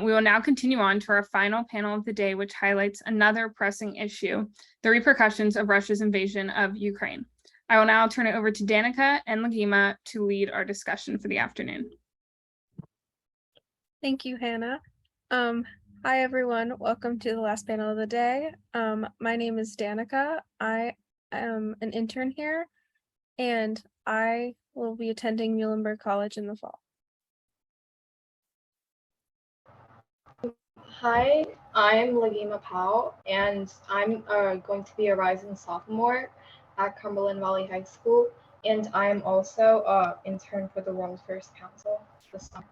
We will now continue on to our final panel of the day, which highlights another pressing issue, the repercussions of Russia's invasion of Ukraine. I will now turn it over to Danica and Lagima to lead our discussion for the afternoon. Thank you, Hannah. Hi, everyone. Welcome to the last panel of the day. My name is Danica. I am an intern here, and I will be attending Muhlenberg College in the fall. Hi, I'm Lagima Powell, and I'm going to be a rising sophomore at Cumberland Valley High School, and I am also an intern for the World Affairs Council this summer.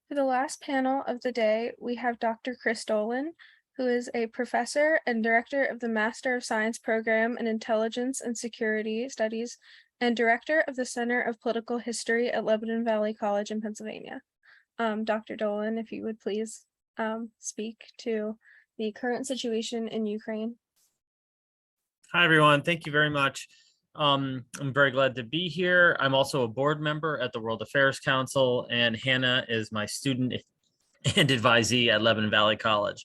For the last panel of the day, we have Dr. Chris Dolan, who is a professor and director of the Master of Science program in Intelligence and Security Studies and director of the Center of Political History at Lebanon Valley College in Pennsylvania. Dr. Dolan, if you would please speak to the current situation in Ukraine. Hi, everyone. Thank you very much. I'm very glad to be here. I'm also a board member at the World Affairs Council, and Hannah is my student and advisee at Lebanon Valley College.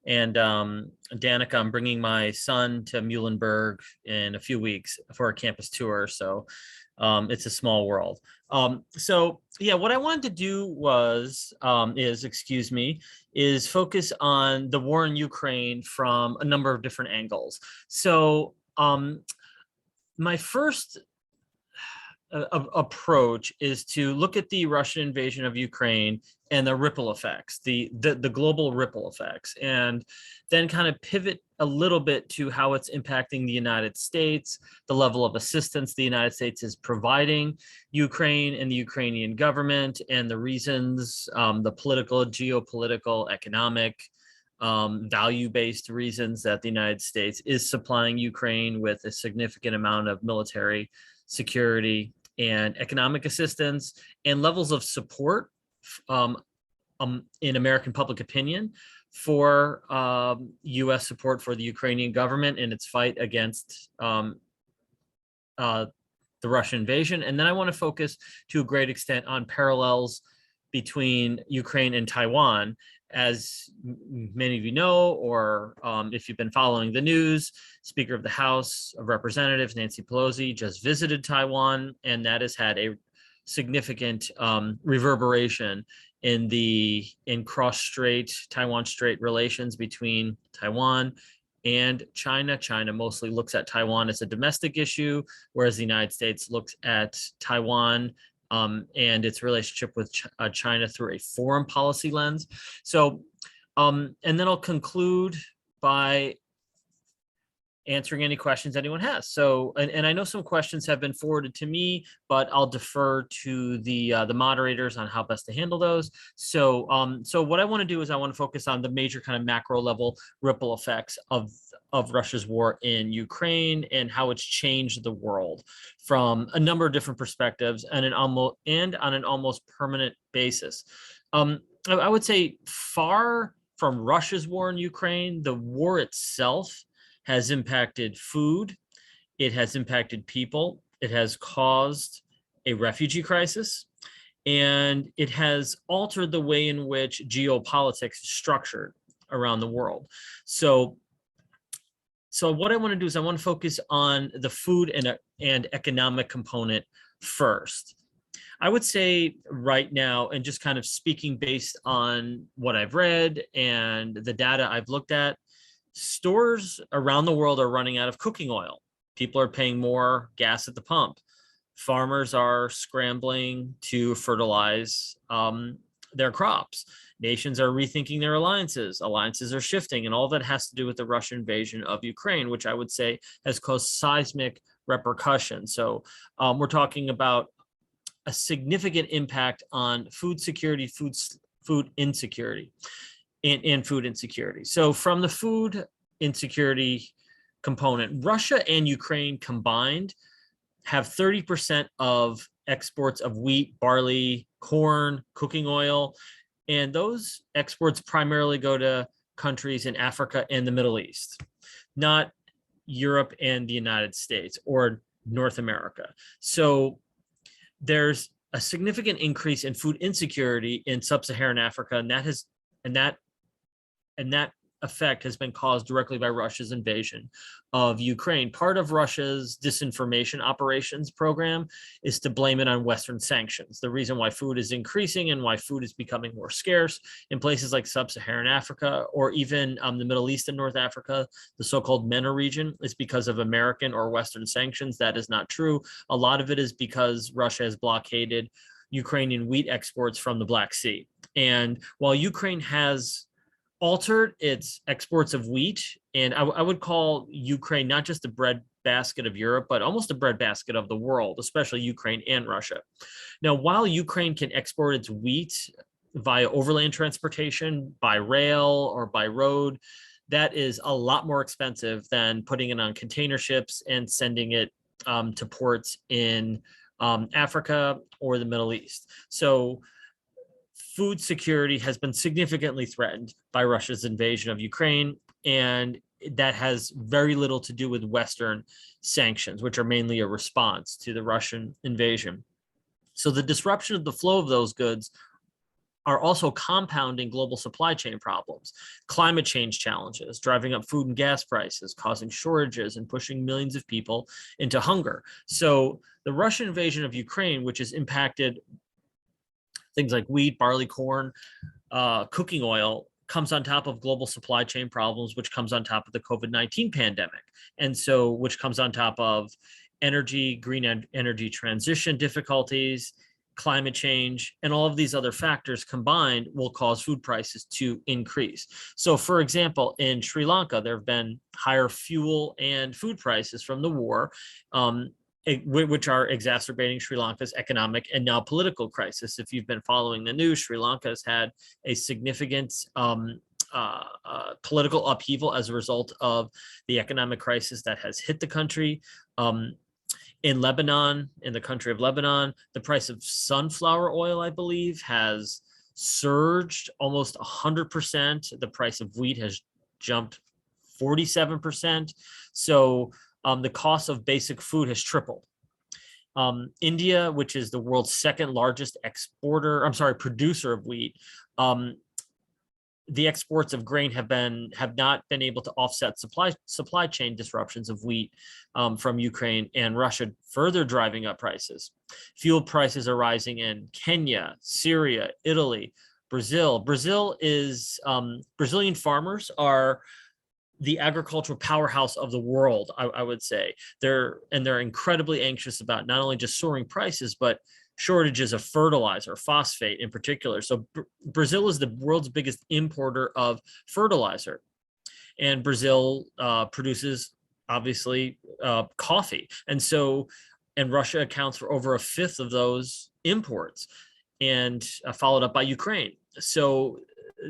And Danica, I'm bringing my son to Muhlenberg in a few weeks for a campus tour. So it's a small world. So yeah, what I wanted to do was, is focus on the war in Ukraine from a number of different angles. So my first approach is to look at the Russian invasion of Ukraine and the ripple effects, the global ripple effects, and then kind of pivot a little bit to how it's impacting the United States, the level of assistance the United States is providing Ukraine and the Ukrainian government, and the reasons, the political, geopolitical, economic, value-based reasons that the United States is supplying Ukraine with a significant amount of military, security, and economic assistance, and levels of support in American public opinion for U.S. support for the Ukrainian government in its fight against the Russian invasion. And then I want to focus to a great extent on parallels between Ukraine and Taiwan. As many of you know, or if you've been following the news, Speaker of the House of Representatives, Nancy Pelosi, just visited Taiwan, and that has had a significant reverberation in cross-strait, Taiwan Strait relations between Taiwan and China. China mostly looks at Taiwan as a domestic issue, whereas the United States looks at Taiwan and its relationship with China through a foreign policy lens. So, and then I'll conclude by answering any questions anyone has. So, and I know some questions have been forwarded to me, but I'll defer to the moderators on how best to handle those. So, so what I want to do is I want to focus on the major kind of macro level ripple effects of Russia's war in Ukraine and how it's changed the world from a number of different perspectives and on an almost permanent basis. I would say far from Russia's war in Ukraine, the war itself has impacted food, it has impacted people, it has caused a refugee crisis, and it has altered the way in which geopolitics is structured around the world. So what I want to do is I want to focus on the food and economic component first. I would say right now, and just kind of speaking based on what I've read and the data I've looked at, stores around the world are running out of cooking oil. People are paying more gas at the pump. Farmers are scrambling to fertilize their crops. Nations are rethinking their alliances. Alliances are shifting, and all that has to do with the Russian invasion of Ukraine, which I would say has caused seismic repercussions. So we're talking about a significant impact on food security, food insecurity, and food insecurity. So from the food insecurity component, Russia and Ukraine combined have 30% of exports of wheat, barley, corn, cooking oil, and those exports primarily go to countries in Africa and the Middle East, not Europe and the United States or North America. So there's a significant increase in food insecurity in sub-Saharan Africa, and that effect has been caused directly by Russia's invasion of Ukraine. Part of Russia's disinformation operations program is to blame it on Western sanctions. The reason why food is increasing and why food is becoming more scarce in places like sub-Saharan Africa, or even the Middle East and North Africa, the so-called MENA region, is because of American or Western sanctions. That is not true. A lot of it is because Russia has blockaded Ukrainian wheat exports from the Black Sea. And while Ukraine has altered its exports of wheat, and I would call Ukraine not just the bread basket of Europe, but almost the bread basket of the world, especially Ukraine and Russia. Now, while Ukraine can export its wheat via overland transportation, by rail or by road, that is a lot more expensive than putting it on container ships and sending it to ports in Africa or the Middle East. So food security has been significantly threatened by Russia's invasion of Ukraine, and that has very little to do with Western sanctions, which are mainly a response to the Russian invasion. So the disruption of the flow of those goods are also compounding global supply chain problems, climate change challenges, driving up food and gas prices, causing shortages and pushing millions of people into hunger. So the Russian invasion of Ukraine, which has impacted things like wheat, barley, corn, cooking oil, comes on top of global supply chain problems, which comes on top of the COVID-19 pandemic. And so, which comes on top of green energy transition difficulties, climate change, and all of these other factors combined will cause food prices to increase. So for example, in Sri Lanka, there have been higher fuel and food prices from the war, which are exacerbating Sri Lanka's economic and now political crisis. If you've been following the news, Sri Lanka has had a significant political upheaval as a result of the economic crisis that has hit the country. In Lebanon, in the country of Lebanon, the price of sunflower oil, I believe, has surged almost 100%. The price of wheat has jumped 47%. So the cost of basic food has tripled. India, which is the world's second largest producer of wheat, the exports of grain have not been able to offset supply chain disruptions of wheat from Ukraine and Russia, further driving up prices. Fuel prices are rising in Kenya, Syria, Italy, Brazil. Brazilian farmers are the agricultural powerhouse of the world, I would say. They're incredibly anxious about not only just soaring prices, but shortages of fertilizer, phosphate in particular. So Brazil is the world's biggest importer of fertilizer. And Brazil produces, obviously, coffee. And Russia accounts for over a fifth of those imports, and followed up by Ukraine. So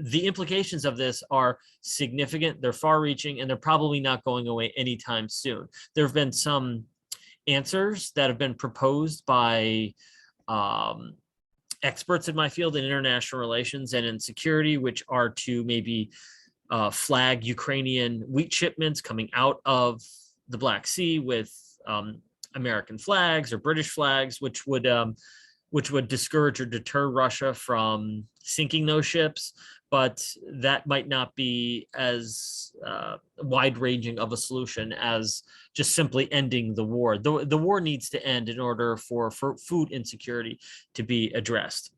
the implications of this are significant, they're far-reaching, and they're probably not going away anytime soon. There have been some answers that have been proposed by experts in my field in international relations and in security, which are to maybe flag Ukrainian wheat shipments coming out of the Black Sea with American flags or British flags, which would discourage or deter Russia from sinking those ships. But that might not be as wide-ranging of a solution as just simply ending the war. The war needs to end in order for food insecurity to be addressed.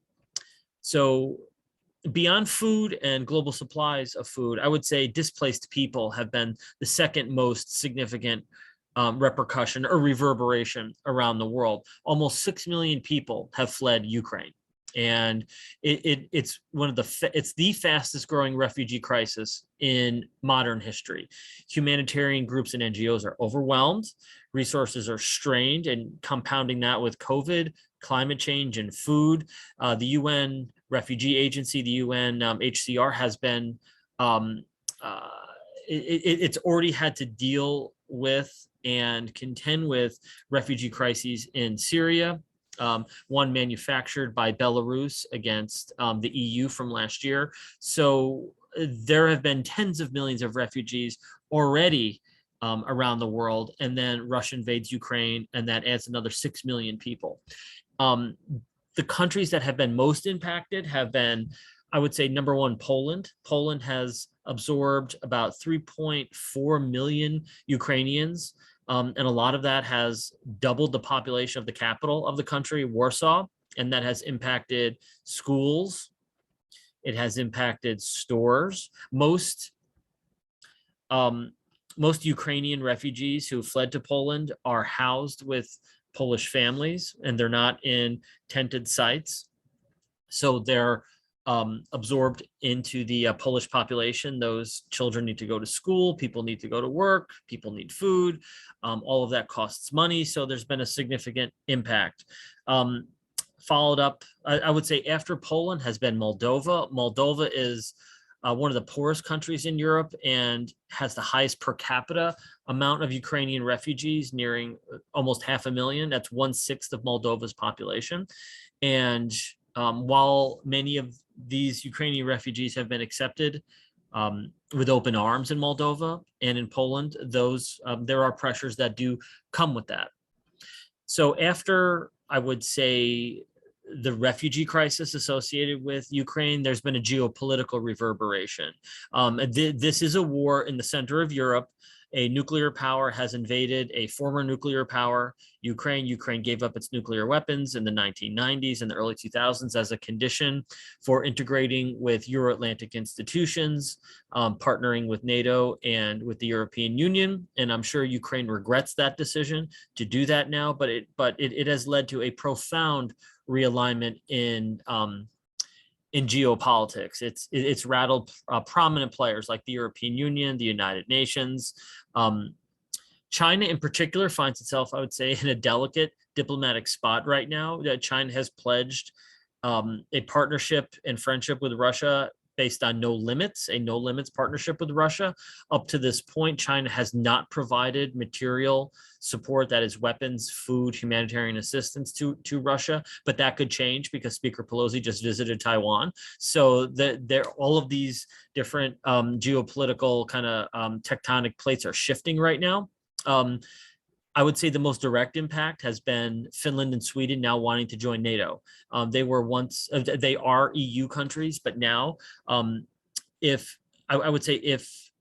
So beyond food and global supplies of food, I would say displaced people have been the second most significant repercussion or reverberation around the world. Almost 6 million people have fled Ukraine. And it's the fastest growing refugee crisis in modern history. Humanitarian groups and NGOs are overwhelmed, resources are strained, and compounding that with COVID, climate change, and food. The UN Refugee Agency, the UN HCR, has been it's already had to deal with and contend with refugee crises in Syria. One manufactured by Belarus against the EU from last year. So there have been tens of millions of refugees already around the world, and then Russia invades Ukraine, and that adds another 6 million people. the countries that have been most impacted have been, I would say, number one, Poland. Poland has absorbed about 3.4 million Ukrainians. And a lot of that has doubled the population of the capital of the country, Warsaw, and that has impacted schools. It has impacted stores. Most Ukrainian refugees who fled to Poland are housed with Polish families, and they're not in tented sites. So they're absorbed into the Polish population. Those children need to go to school, people need to go to work, people need food. All of that costs money. So there's been a significant impact. Followed up, I would say after Poland has been Moldova. Moldova is one of the poorest countries in Europe and has the highest per capita amount of Ukrainian refugees, nearing almost 500,000. That's 1/6 of Moldova's population. And while many of these Ukrainian refugees have been accepted with open arms in Moldova and in Poland, there are pressures that do come with that. So after, I would say, the refugee crisis associated with Ukraine, there's been a geopolitical reverberation. This is a war in the center of Europe. A nuclear power has invaded a former nuclear power, Ukraine. Ukraine gave up its nuclear weapons in the 1990s and the early 2000s as a condition for integrating with Euro-Atlantic institutions, partnering with NATO and with the European Union. And I'm sure Ukraine regrets that decision to do that now, but it has led to a profound realignment in geopolitics. It's rattled prominent players like the European Union, the United Nations. China in particular finds itself, I would say, in a delicate diplomatic spot right now. China has pledged a partnership and friendship with Russia based on no limits, a no limits partnership with Russia. Up to this point, China has not provided material support, that is weapons, food, humanitarian assistance to Russia, but that could change because Speaker Pelosi just visited Taiwan. So all of these different geopolitical kind of tectonic plates are shifting right now. I would say the most direct impact has been Finland and Sweden now wanting to join NATO. They are EU countries, but now if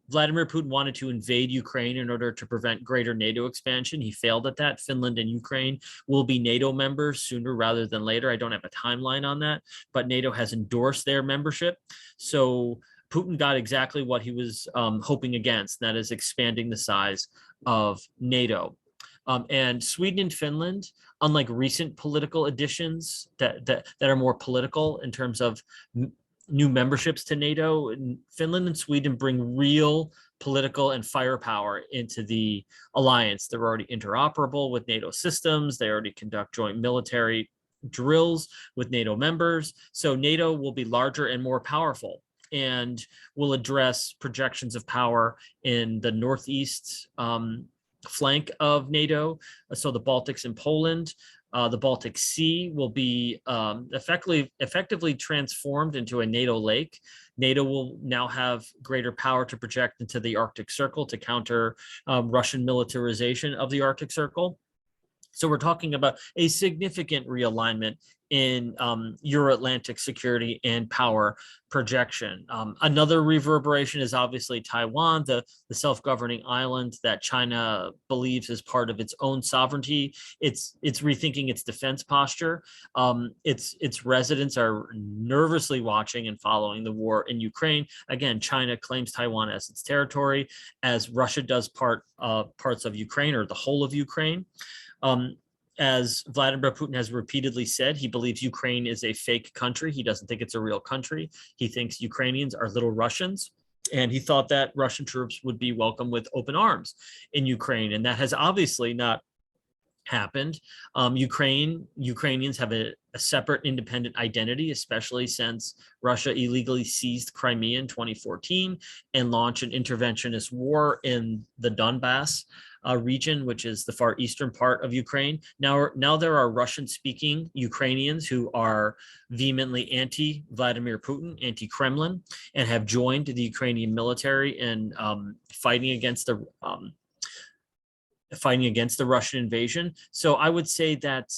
Vladimir Putin wanted to invade Ukraine in order to prevent greater NATO expansion, he failed at that. Finland and Ukraine will be NATO members sooner rather than later. I don't have a timeline on that, but NATO has endorsed their membership. So Putin got exactly what he was hoping against, and that is expanding the size of NATO. And Sweden and Finland, unlike recent political additions that are more political in terms of new memberships to NATO, Finland and Sweden bring real political and firepower into the alliance. They're already interoperable with NATO systems. They already conduct joint military drills with NATO members. So NATO will be larger and more powerful and will address projections of power in the northeast flank of NATO, so the Baltics and Poland. The Baltic Sea will be effectively transformed into a NATO lake. NATO will now have greater power to project into the Arctic Circle to counter Russian militarization of the Arctic Circle. So we're talking about a significant realignment in Euro-Atlantic security and power projection. Another reverberation is obviously Taiwan, the self-governing island that China believes is part of its own sovereignty. It's rethinking its defense posture. Its residents are nervously watching and following the war in Ukraine. Again, China claims Taiwan as its territory, as Russia does parts of Ukraine or the whole of Ukraine. As Vladimir Putin has repeatedly said, he believes Ukraine is a fake country. He doesn't think it's a real country. He thinks Ukrainians are little Russians. And he thought that Russian troops would be welcome with open arms in Ukraine. And that has obviously not happened. Ukrainians have a separate independent identity, especially since Russia illegally seized Crimea in 2014 and launched an interventionist war in the Donbass region, which is the far eastern part of Ukraine. Now there are Russian-speaking Ukrainians who are vehemently anti-Vladimir Putin, anti-Kremlin, and have joined the Ukrainian military in fighting against the Russian invasion. So I would say that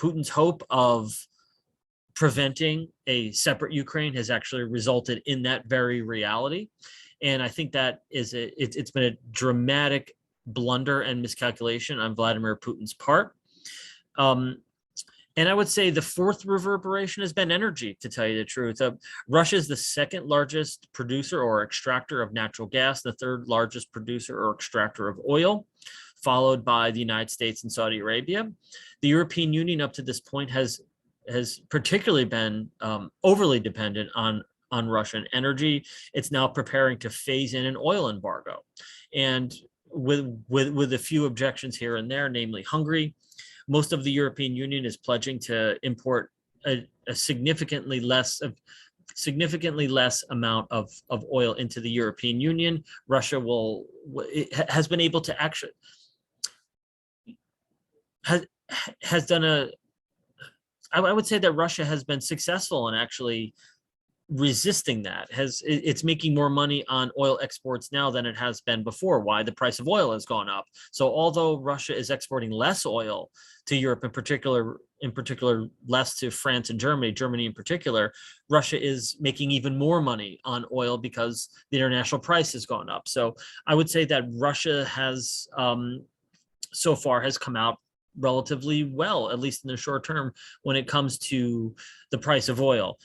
Putin's hope of preventing a separate Ukraine has actually resulted in that very reality. And I think that it's been a dramatic blunder and miscalculation on Vladimir Putin's part. And I would say the fourth reverberation has been energy, to tell you the truth. Russia is the second largest producer or extractor of natural gas, the third largest producer or extractor of oil, followed by the United States and Saudi Arabia. The European Union up to this point has particularly been overly dependent on Russian energy. It's now preparing to phase in an oil embargo. And with a few objections here and there, namely Hungary, most of the European Union is pledging to import a significantly less amount of oil into the European Union. Russia has been able to actually has done I would say that Russia has been successful in actually resisting that. It's making more money on oil exports now than it has been before. Why? The price of oil has gone up. So although Russia is exporting less oil to Europe, in particular less to France and Germany in particular, Russia is making even more money on oil because the international price has gone up. So I would say that Russia has so far has come out relatively well, at least in the short term, when it comes to the price of oil.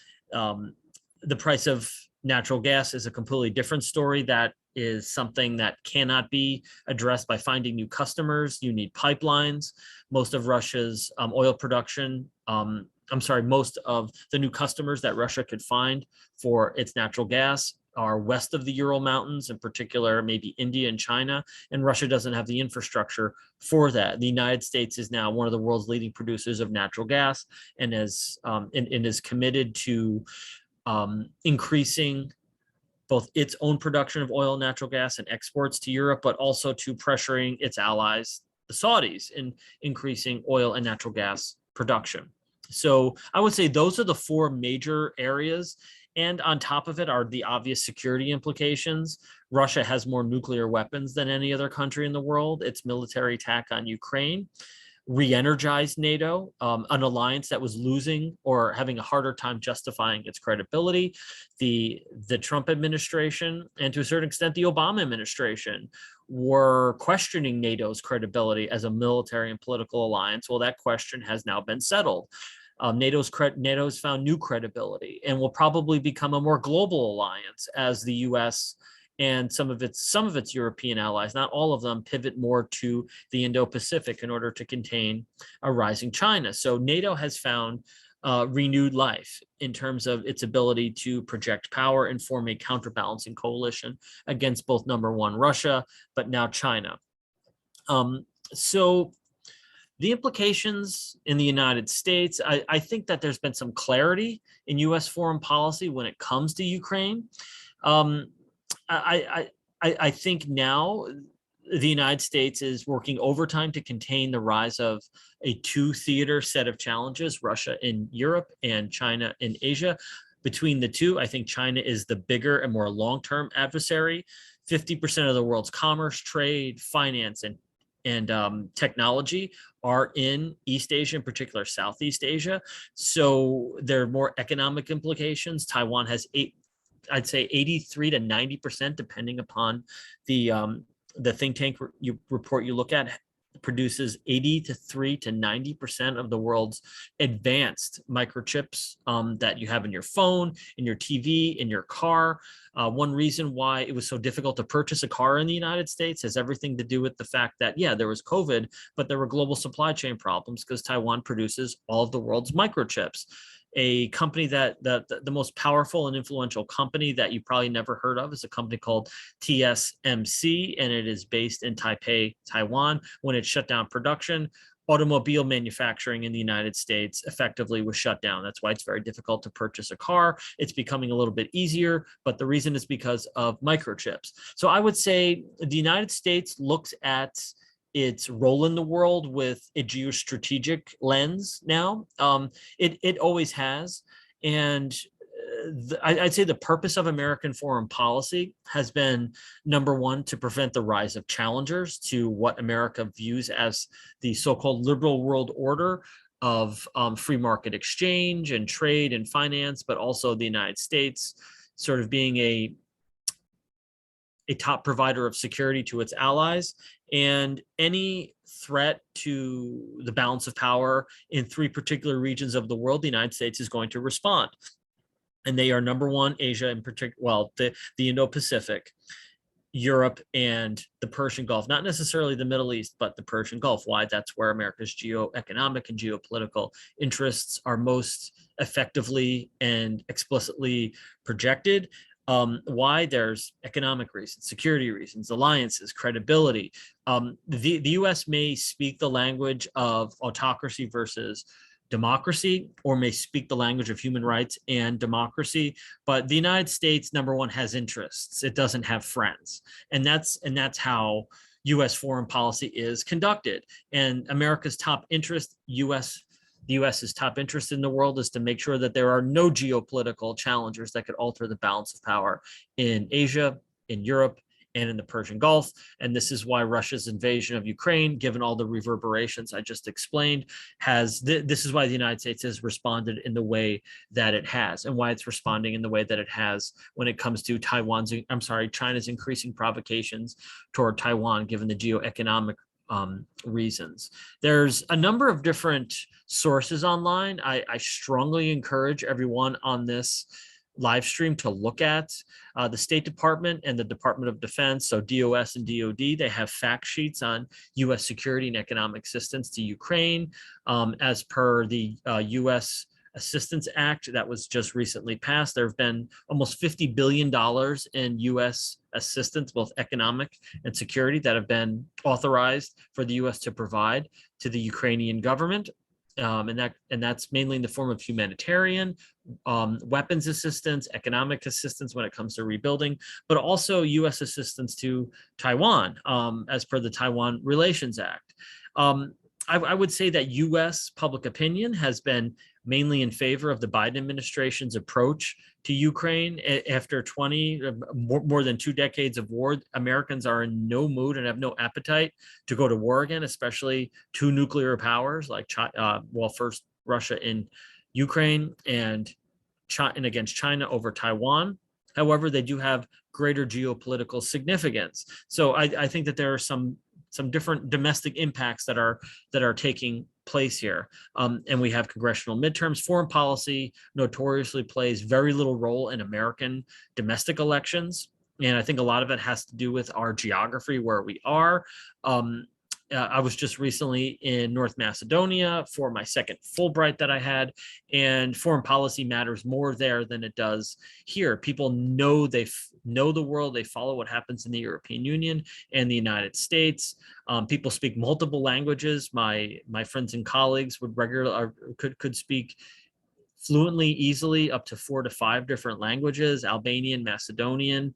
The price of natural gas is a completely different story. That is something that cannot be addressed by finding new customers. You need pipelines. Most of Russia's oil production, most of the new customers that Russia could find for its natural gas are west of the Ural Mountains, in particular, maybe India and China, and Russia doesn't have the infrastructure for that. The United States is now one of the world's leading producers of natural gas and is committed to increasing both its own production of oil and natural gas and exports to Europe, but also to pressuring its allies, the Saudis, in increasing oil and natural gas production. So I would say those are the four major areas. And on top of it are the obvious security implications. Russia has more nuclear weapons than any other country in the world. Its military attack on Ukraine re-energized NATO, an alliance that was losing or having a harder time justifying its credibility. The Trump administration, and to a certain extent the Obama administration, were questioning NATO's credibility as a military and political alliance. Well, that question has now been settled. NATO's found new credibility and will probably become a more global alliance as the US and some of its European allies, not all of them, pivot more to the Indo-Pacific in order to contain a rising China. So NATO has found renewed life in terms of its ability to project power and form a counterbalancing coalition against both number one, Russia, but now China. So the implications in the United States, I think that there's been some clarity in US foreign policy when it comes to Ukraine. I think now the United States is working overtime to contain the rise of a two-theater set of challenges, Russia in Europe and China in Asia. Between the two, I think China is the bigger and more long-term adversary. 50% of the world's commerce, trade, finance, and technology are in East Asia, in particular Southeast Asia. So there are more economic implications. Taiwan has I'd say 83 to 90%, depending upon the think tank report you look at, produces 83 to 90% of the world's advanced microchips that you have in your phone, in your TV, in your car. One reason why it was so difficult to purchase a car in the United States has everything to do with the fact that, yeah, there was COVID, but there were global supply chain problems because Taiwan produces all of the world's microchips. A company that the most powerful and influential company that you probably never heard of is a company called TSMC, and it is based in Taipei, Taiwan. When it shut down production, automobile manufacturing in the United States effectively was shut down. That's why it's very difficult to purchase a car. It's becoming a little bit easier, but the reason is because of microchips. So I would say the United States looks at its role in the world with a geostrategic lens now. It always has. And I'd say the purpose of American foreign policy has been, number one, to prevent the rise of challengers to what America views as the so-called liberal world order, of free market exchange and trade and finance, but also the United States sort of being a top provider of security to its allies. And any threat to the balance of power in 3 particular regions of the world, the United States is going to respond. And they are number one, Asia in particular, well, the Indo-Pacific, Europe, and the Persian Gulf, not necessarily the Middle East, but the Persian Gulf. Why? That's where America's geoeconomic and geopolitical interests are most effectively and explicitly projected. Why? There's economic reasons, security reasons, alliances, credibility. The US may speak the language of autocracy versus democracy, or may speak the language of human rights and democracy, but the United States, number one, has interests. It doesn't have friends, and that's how U.S. foreign policy is conducted. And America's top interest, the US's top interest in the world, is to make sure that there are no geopolitical challengers that could alter the balance of power in Asia, in Europe, and in the Persian Gulf. And this is why Russia's invasion of Ukraine, given all the reverberations I just explained, this is why the United States has responded in the way that it has, and why it's responding in the way that it has when it comes to China's increasing provocations toward Taiwan, given the geoeconomic reasons. There's a number of different sources online. I strongly encourage everyone on this live stream to look at the State Department and the Department of Defense, so DOS and DOD. They have fact sheets on U.S. security and economic assistance to Ukraine. As per the U.S. Assistance Act that was just recently passed, there have been almost $50 billion in U.S. assistance, both economic and security, that have been authorized for the U.S. to provide to the Ukrainian government. And that's mainly in the form of humanitarian, weapons assistance, economic assistance when it comes to rebuilding, but also U.S. assistance to Taiwan, as per the Taiwan Relations Act. I would say that U.S. public opinion has been mainly in favor of the Biden administration's approach to Ukraine. After more than 2 decades of war, Americans are in no mood and have no appetite to go to war again, especially 2 nuclear powers like first Russia in Ukraine and against China over Taiwan. However, they do have greater geopolitical significance. So I think that there are some different domestic impacts that are taking place here. And we have congressional midterms. Foreign policy notoriously plays very little role in American domestic elections. And I think a lot of it has to do with our geography, where we are. I was just recently in North Macedonia for my second Fulbright that I had, and foreign policy matters more there than it does here. People know the world, they follow what happens in the European Union and the United States. People speak multiple languages. My friends and colleagues could speak fluently, easily, up to 4 to 5 different languages: Albanian, Macedonian,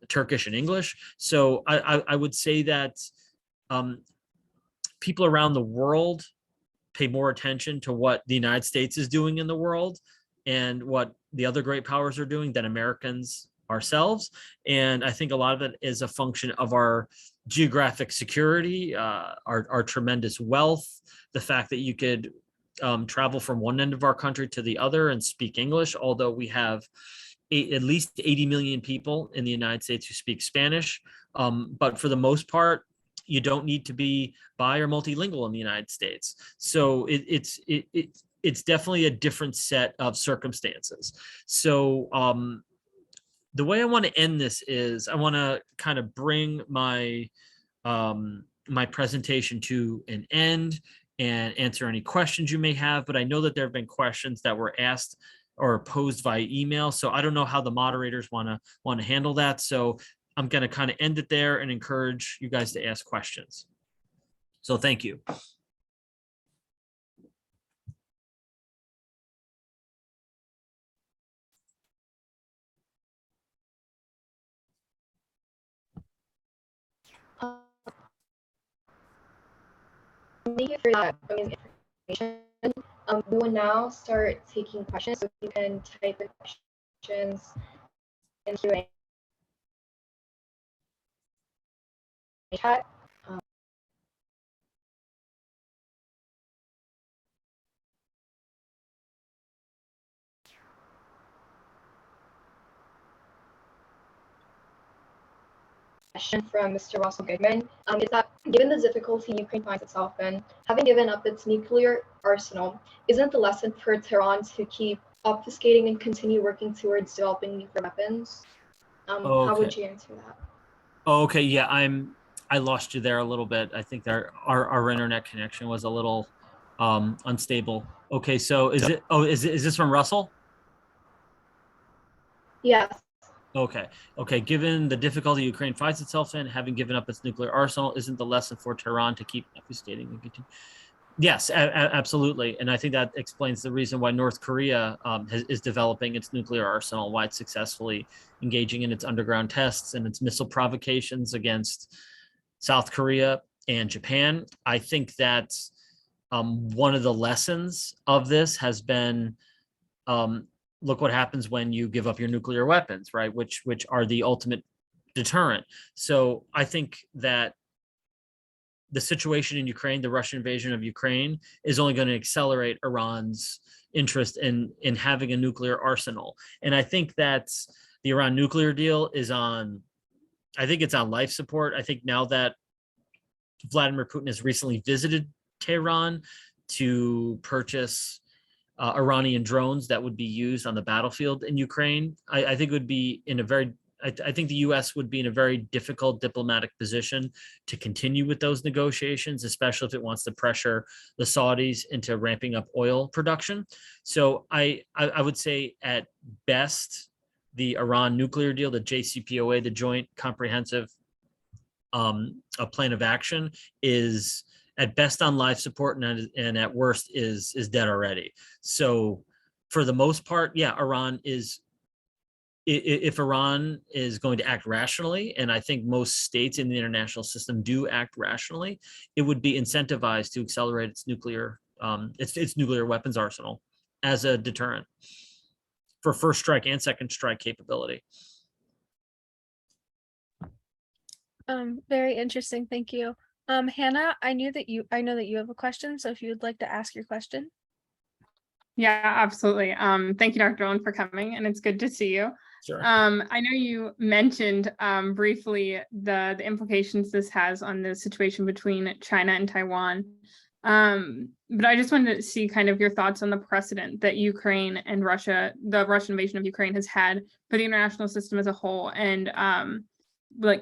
Turkish, and English. So I would say that people around the world pay more attention to what the United States is doing in the world and what the other great powers are doing than Americans ourselves. And I think a lot of it is a function of our geographic security, our tremendous wealth, the fact that you could travel from one end of our country to the other and speak English, although we have at least 80 million people in the United States who speak Spanish. But for the most part, you don't need to be bi or multilingual in the United States. So it's definitely a different set of circumstances. So the way I want to end this is I want to kind of bring my my presentation to an end and answer any questions you may have. But I know that there have been questions that were asked or posed via email, so I don't know how the moderators want to handle that. So I'm going to kind of end it there and encourage you guys to ask questions. So thank you. Thank you for that amazing information. We will now start taking questions. So you can type in questions in Q&A chat. question from Mr. Russell Goodman is that given the difficulty Ukraine finds itself in, having given up its nuclear arsenal, isn't the lesson for Tehran to keep obfuscating and continue working towards developing nuclear weapons? How would you answer that? Okay, yeah, I lost you there a little bit. I think our internet connection was a little unstable. Okay, so is this from Russell? Yes. Okay. Given the difficulty Ukraine finds itself in, having given up its nuclear arsenal, isn't the lesson for Tehran to keep obfuscating and continue? Yes, absolutely. And I think that explains the reason why North Korea is developing its nuclear arsenal, why it's successfully engaging in its underground tests and its missile provocations against South Korea and Japan. I think that one of the lessons of this has been look what happens when you give up your nuclear weapons, right? Which are the ultimate deterrent. So I think that the situation in Ukraine, the Russian invasion of Ukraine, is only going to accelerate Iran's interest in having a nuclear arsenal. And I think that the Iran nuclear deal is I think it's on life support. I think now that Vladimir Putin has recently visited Tehran to purchase Iranian drones that would be used on the battlefield in Ukraine, I think it would be I think the U.S. would be in a very difficult diplomatic position to continue with those negotiations, especially if it wants to pressure the Saudis into ramping up oil production. So I would say at best, the Iran nuclear deal, the JCPOA, the Joint Comprehensive Plan of Action, is at best on life support and at worst is dead already. So for the most part, yeah, if Iran is going to act rationally, and I think most states in the international system do act rationally, it would be incentivized to accelerate its nuclear weapons arsenal as a deterrent for first strike and second strike capability. Very interesting. Thank you. Hannah, I know that you have a question, so if you would like to ask your question. Yeah, absolutely. Thank you, Dr. Dolan, for coming, and it's good to see you. Sure. I know you mentioned briefly the implications this has on the situation between China and Taiwan. But I just wanted to see kind of your thoughts on the precedent that Ukraine and the Russian invasion of Ukraine has had for the international system as a whole. And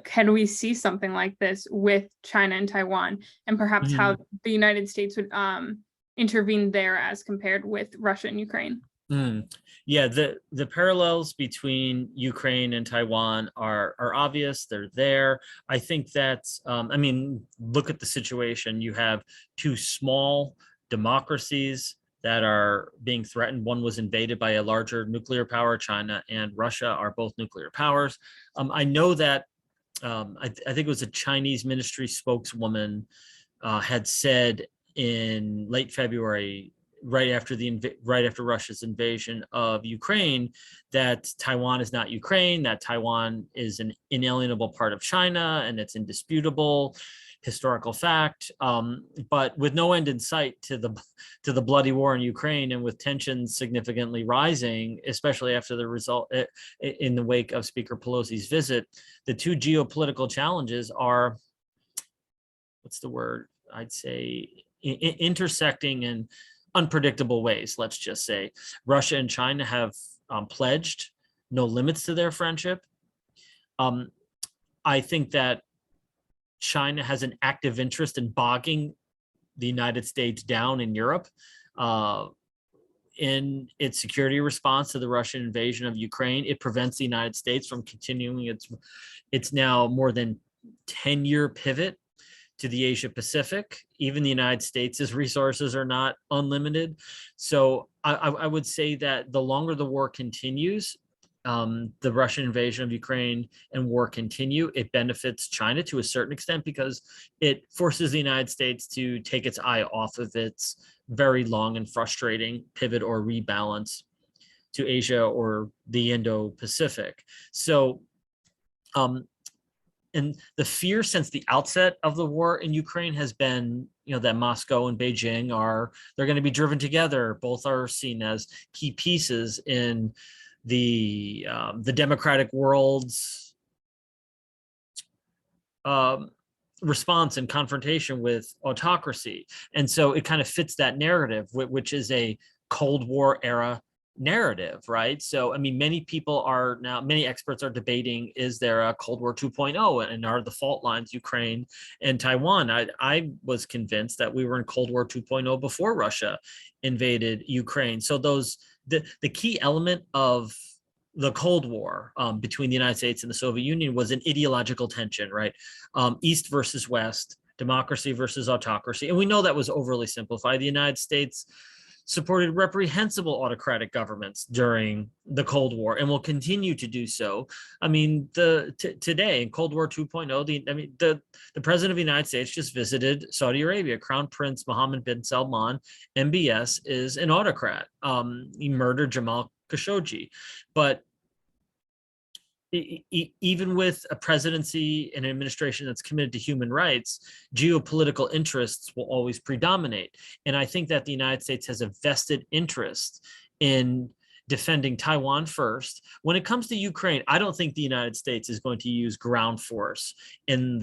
can we see something like this with China and Taiwan, and perhaps how the United States would intervene there as compared with Russia and Ukraine? Yeah, the parallels between Ukraine and Taiwan are obvious. They're there. I think that, look at the situation. You have two small democracies that are being threatened. One was invaded by a larger nuclear power. China and Russia are both nuclear powers. I know that I think it was a Chinese ministry spokeswoman had said in late February, right after Russia's invasion of Ukraine, that Taiwan is not Ukraine, that Taiwan is an inalienable part of China, and it's indisputable historical fact. But with no end in sight to the bloody war in Ukraine, and with tensions significantly rising, especially after the result in the wake of Speaker Pelosi's visit, the two geopolitical challenges are, what's the word? I'd say intersecting in unpredictable ways. Let's just say Russia and China have pledged no limits to their friendship. I think that China has an active interest in bogging the United States down in Europe in its security response to the Russian invasion of Ukraine. It prevents the United States from continuing its now more than 10-year pivot to the Asia Pacific. Even the United States' resources are not unlimited. So I would say that the longer the war continues, the Russian invasion of Ukraine and war continue, it benefits China to a certain extent because it forces the United States to take its eye off of its very long and frustrating pivot or rebalance to Asia or the Indo-Pacific. So, and the fear since the outset of the war in Ukraine has been, that Moscow and Beijing they're going to be driven together. Both are seen as key pieces in the democratic world's response and confrontation with autocracy. And so it kind of fits that narrative, which is a Cold War era narrative, right? So, I mean, many experts are debating, is there a Cold War 2.0, and are the fault lines Ukraine and Taiwan? I was convinced that we were in Cold War 2.0 before Russia invaded Ukraine. So the key element of the Cold War between the United States and the Soviet Union was an ideological tension, right? East versus West, democracy versus autocracy. And we know that was overly simplified. The United States supported reprehensible autocratic governments during the Cold War and will continue to do so. I mean, today in Cold War 2.0, the president of the United States just visited Saudi Arabia. Crown Prince Mohammed bin Salman, MBS, is an autocrat. He murdered Jamal Khashoggi. But even with a presidency and an administration that's committed to human rights, geopolitical interests will always predominate. And I think that the United States has a vested interest in defending Taiwan first. When it comes to Ukraine, I don't think the United States is going to use ground force in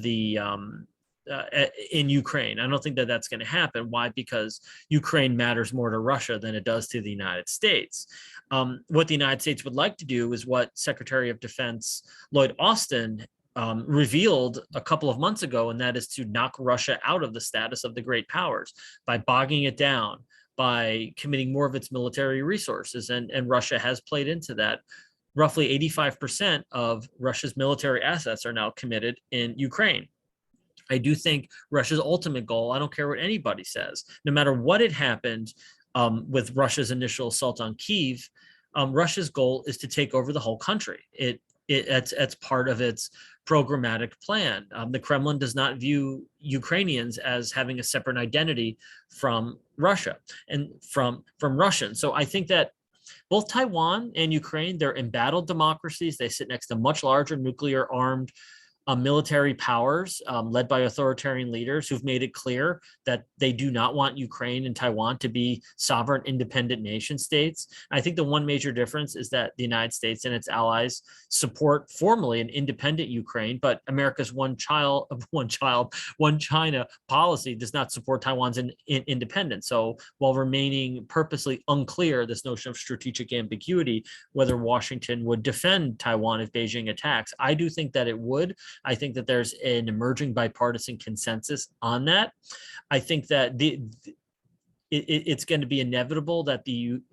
Ukraine. I don't think that that's going to happen. Why? Because Ukraine matters more to Russia than it does to the United States. What the United States would like to do is what Secretary of Defense Lloyd Austin revealed a couple of months ago, and that is to knock Russia out of the status of the great powers by bogging it down, by committing more of its military resources. And Russia has played into that. Roughly 85% of Russia's military assets are now committed in Ukraine. I do think Russia's ultimate goal, I don't care what anybody says, no matter what had happened with Russia's initial assault on Kyiv, Russia's goal is to take over the whole country. It's part of its programmatic plan. The Kremlin does not view Ukrainians as having a separate identity from Russia and from Russians. So I think that both Taiwan and Ukraine, they're embattled democracies. They sit next to much larger nuclear armed military powers led by authoritarian leaders who've made it clear that they do not want Ukraine and Taiwan to be sovereign, independent nation states. I think the one major difference is that the United States and its allies support formally an independent Ukraine, but America's one China policy does not support Taiwan's independence. So while remaining purposely unclear, this notion of strategic ambiguity, whether Washington would defend Taiwan if Beijing attacks, I do think that it would. I think that there's an emerging bipartisan consensus on that. I think that it's going to be inevitable that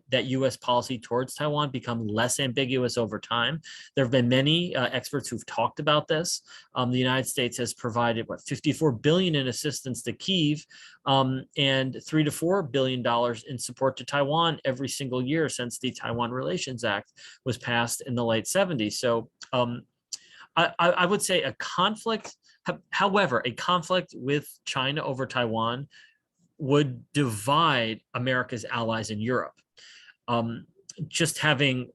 that U.S. policy towards Taiwan become less ambiguous over time. There have been many experts who've talked about this. The United States has provided $54 billion in assistance to Kyiv and $3 to $4 billion in support to Taiwan every single year since the Taiwan Relations Act was passed in the late 70s. So I would say a conflict with China over Taiwan would divide America's allies in Europe. Just having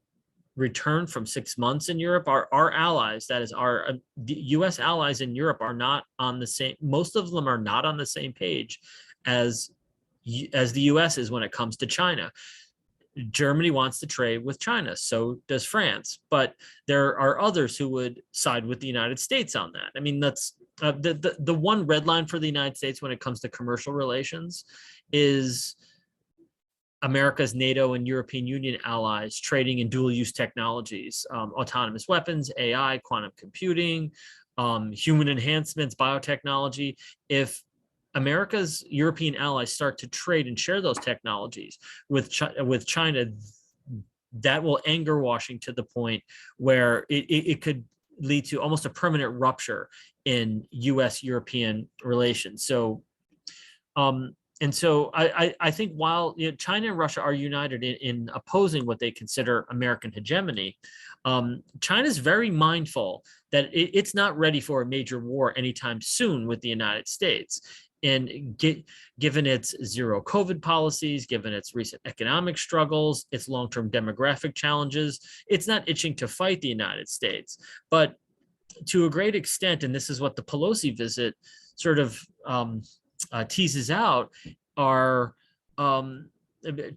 returned from 6 months in Europe, our allies, that is the US allies in Europe, are not on the same, most of them are not on the same page as the US is when it comes to China. Germany wants to trade with China, so does France, but there are others who would side with the United States on that. I mean, that's the one red line for the United States when it comes to commercial relations is America's NATO and European Union allies trading in dual-use technologies, autonomous weapons, AI, quantum computing, human enhancements, biotechnology. If America's European allies start to trade and share those technologies with China, that will anger Washington to the point where it could lead to almost a permanent rupture in U.S.-European relations. So, I think while China and Russia are united in opposing what they consider American hegemony, China is very mindful that it's not ready for a major war anytime soon with the United States. And given its zero COVID policies, given its recent economic struggles, its long-term demographic challenges, it's not itching to fight the United States. But to a great extent, and this is what the Pelosi visit sort of teases out, are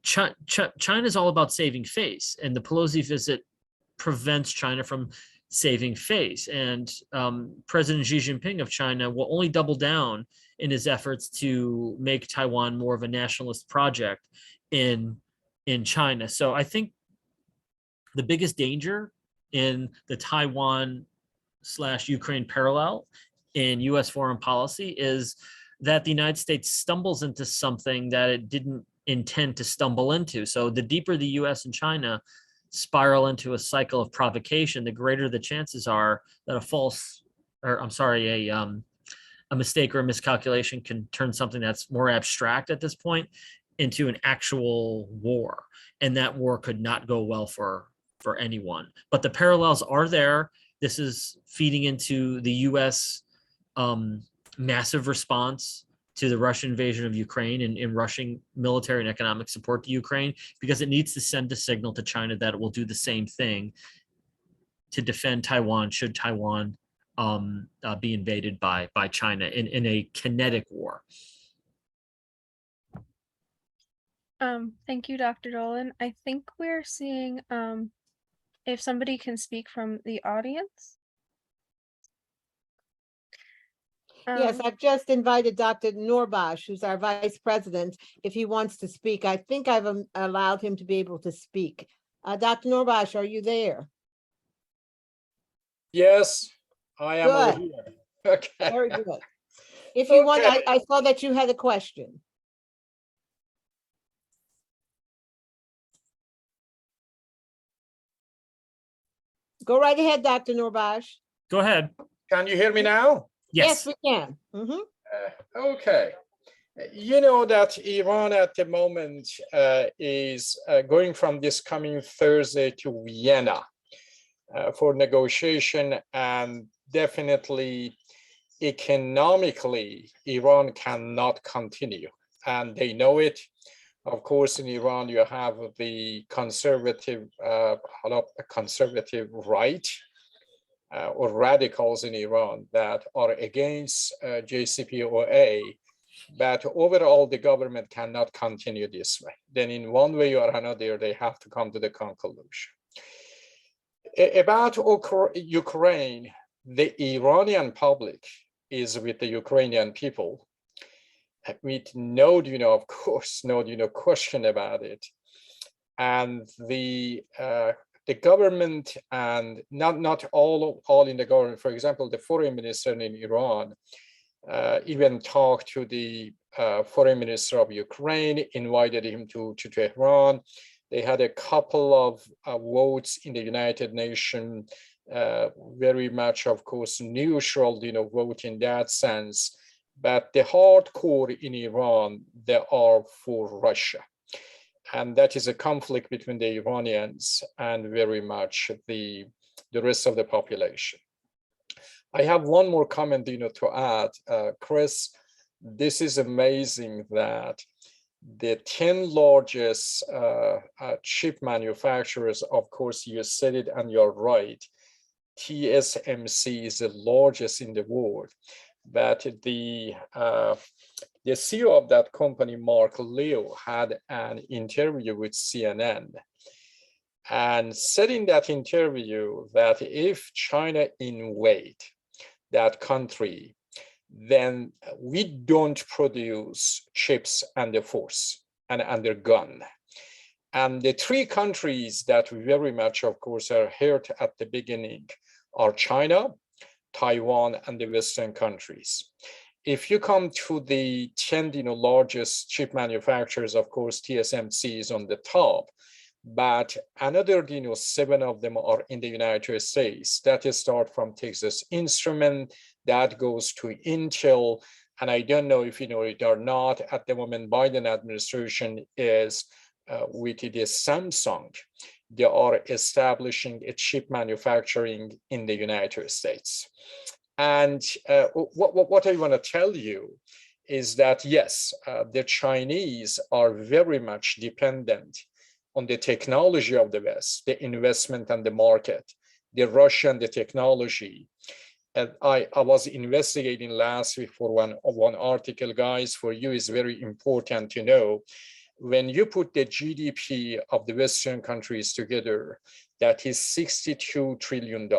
China's all about saving face, and the Pelosi visit prevents China from saving face. And President Xi Jinping of China will only double down in his efforts to make Taiwan more of a nationalist project in China. So I think the biggest danger in the Taiwan/Ukraine parallel in US foreign policy is that the United States stumbles into something that it didn't intend to stumble into. So the deeper the US and China spiral into a cycle of provocation, the greater the chances are that a mistake or a miscalculation can turn something that's more abstract at this point into an actual war. And that war could not go well for anyone. But the parallels are there. This is feeding into the US massive response to the Russian invasion of Ukraine and Russian military and economic support to Ukraine, because it needs to send a signal to China that it will do the same thing to defend Taiwan should Taiwan be invaded by China in a kinetic war. Thank you, Dr. Dolan. I think we're seeing if somebody can speak from the audience. Yes, I've just invited Dr. Norbash, who's our vice president, if he wants to speak. I think I've allowed him to be able to speak. Dr. Norbash, are you there? Yes, I am all Good. here. Okay. Very good. If you want, Okay. I saw that you had a question. Go right ahead, Dr. Norbash. Go ahead. Can you hear me now? Yes. We can. Mhm. Okay. You know that Iran at the moment is going from this coming Thursday to Vienna for negotiation, and definitely economically, Iran cannot continue, and they know it. Of course, in Iran, you have the conservative right or radicals in Iran that are against JCPOA, but overall, the government cannot continue this way. Then in one way or another, they have to come to the conclusion. About Ukraine, the Iranian public is with the Ukrainian people, with no, of course, no, question about it. And the government, and not all in the government, for example, the foreign minister in Iran even talked to the foreign minister of Ukraine, invited him to Tehran. They had a couple of votes in the United Nations, very much, of course, neutral, vote in that sense. But the hardcore in Iran, they are for Russia. And that is a conflict between the Iranians and very much the rest of the population. I have one more comment, to add, Chris. This is amazing that the 10 largest chip manufacturers, of course, you said it and you're right, TSMC is the largest in the world, but the CEO of that company, Mark Liu, had an interview with CNN and said in that interview that if China invade that country, then we don't produce chips under force and under gun. And the three countries that very much, of course, are hurt at the beginning are China, Taiwan, and the Western countries. If you come to the 10 largest chip manufacturers, of course, TSMC is on the top, but another 7 of them are in the United States. That is start from Texas Instrument, that goes to Intel, and I don't know if you know it or not, at the moment Biden administration is with the Samsung. They are establishing a chip manufacturing in the United States. And what I want to tell you is that, yes, the Chinese are very much dependent on the technology of the West, the investment and the market, the Russian, the technology. And I was investigating last week for one article, guys, for you is very important to know. When you put the GDP of the Western countries together, that is $62 trillion.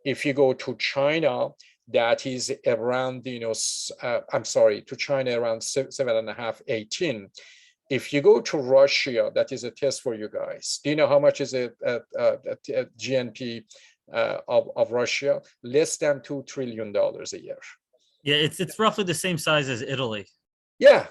If you go to China, that is around, I'm sorry, to China around 7.5, 18. If you go to Russia, that is a test for you guys. Do you know how much is a GNP of Russia? Less than $2 trillion a year. Yeah, it's roughly the same size as Italy. Yeah.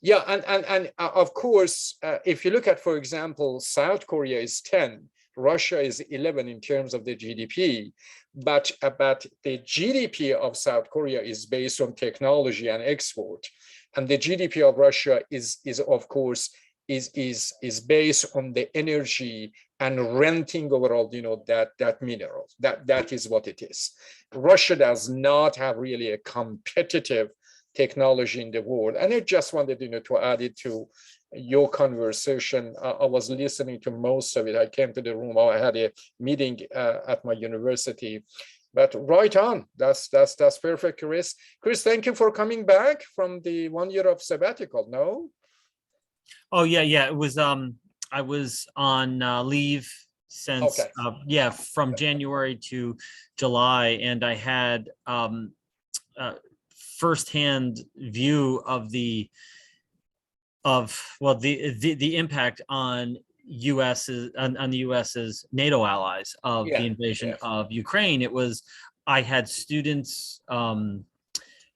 And of course, if you look at, for example, South Korea is 10, Russia is 11 in terms of the GDP, but the GDP of South Korea is based on technology and export, and the GDP of Russia is of course is based on the energy and renting overall, that mineral. That is what it is. Russia does not have really a competitive technology in the world. And I just wanted, to add it to your conversation. I was listening to most of it. I came to the room. I had a meeting at my university. But right on. That's perfect, Chris. Chris, thank you for coming back from the 1 year of sabbatical. No? Oh yeah. It was I was on leave since from January to July, and I had firsthand view of the impact on the US's NATO allies of the invasion of Ukraine. I had students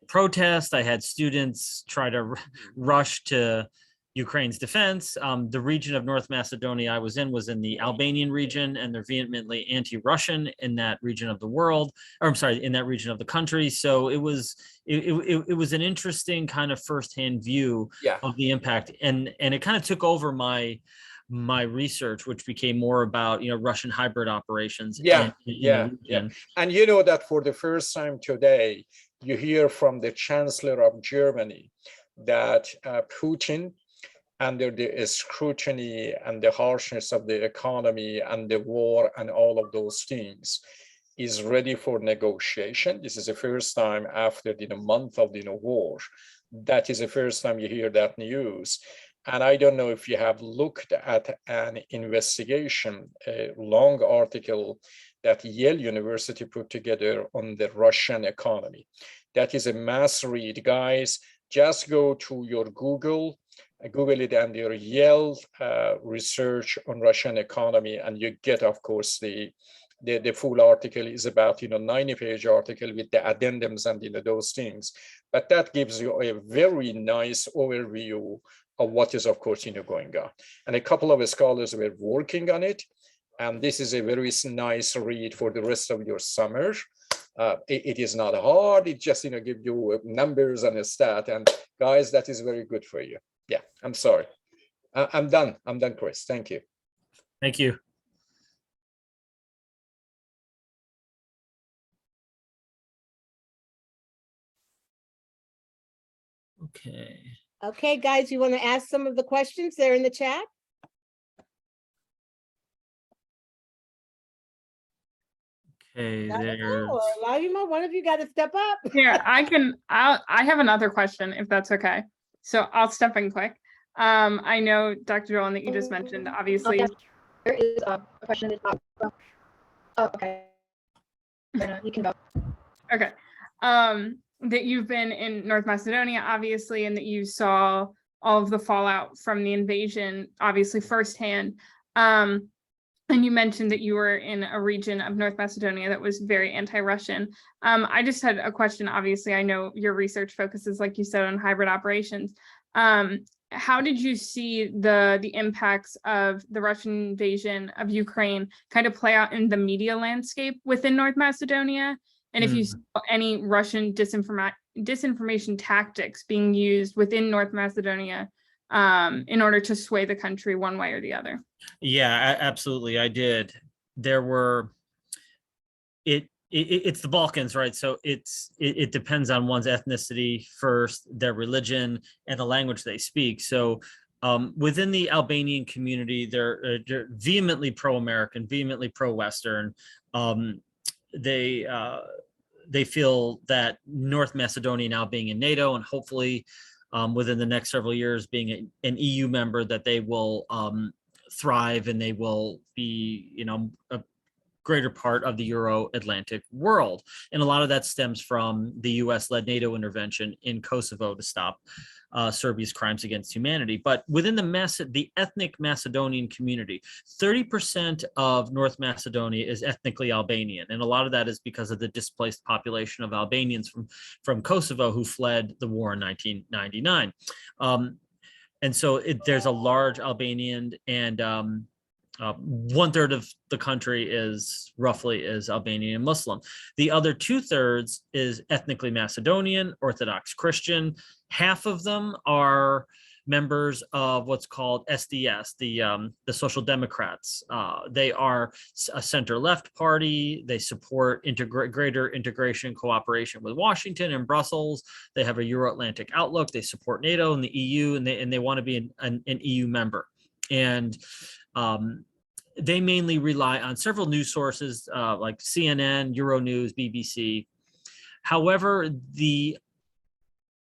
protest. I had students try to rush to Ukraine's defense. The region of North Macedonia I was in the Albanian region, and they're vehemently anti-Russian in that region of the world, or I'm sorry, in that region of the country. So it was an interesting kind of firsthand view of the impact, and it kind of took over my research, which became more about Russian hybrid operations. And you know that for the first time today, you hear from the Chancellor of Germany that Putin, under the scrutiny and the harshness of the economy and the war and all of those things, is ready for negotiation. This is the first time after the month of the war. That is the first time you hear that news. And I don't know if you have looked at an investigation, a long article that Yale University put together on the Russian economy. That is a mass read, guys. Just go to your Google it and your Yale research on Russian economy, and you get, of course, the full article is about 90-page article with the addendums and those things. But that gives you a very nice overview of what is, of course, going on. And a couple of scholars were working on it, and this is a very nice read for the rest of your summer. It is not hard. It just give you numbers and a stat, and guys, that is very good for you. Yeah, I'm sorry. I'm done, Chris. Thank you. Thank you. Okay, guys, you want to ask some of the questions there in the chat? Okay, Lalima, one of you got to step up. Here, I have another question, if that's okay. So I'll step in quick. I know, Dr. Dolan, that you just mentioned, obviously. There is a question that's not from. Oh, okay. You can go. Okay. That you've been in North Macedonia, obviously, and that you saw all of the fallout from the invasion, obviously, firsthand. And you mentioned that you were in a region of North Macedonia that was very anti-Russian. I just had a question. Obviously, I know your research focuses, like you said, on hybrid operations. How did you see the impacts of the Russian invasion of Ukraine kind of play out in the media landscape within North Macedonia? And if you saw any Russian disinformation tactics being used within North Macedonia in order to sway the country one way or the other? Yeah, absolutely. I did. There were, it's the Balkans, right? So it depends on one's ethnicity first, their religion, and the language they speak. So within the Albanian community, they're vehemently pro-American, vehemently pro-Western. They feel that North Macedonia now being in NATO, and hopefully within the next several years being an EU member, that they will thrive, and they will be, a greater part of the Euro-Atlantic world. And a lot of that stems from the US-led NATO intervention in Kosovo to stop Serbia's crimes against humanity. But within the ethnic Macedonian community, 30% of North Macedonia is ethnically Albanian. And a lot of that is because of the displaced population of Albanians from Kosovo who fled the war in 1999. And so there's a large Albanian, and 1/3 of the country is Albanian and Muslim. The other 2/3 is ethnically Macedonian, Orthodox Christian. Half of them are members of what's called SDS, the Social Democrats. They are a center-left party. They support greater integration, cooperation with Washington and Brussels. They have a Euro-Atlantic outlook. They support NATO and the EU, and they want to be an EU member. And they mainly rely on several news sources like CNN, Euronews, BBC. However, the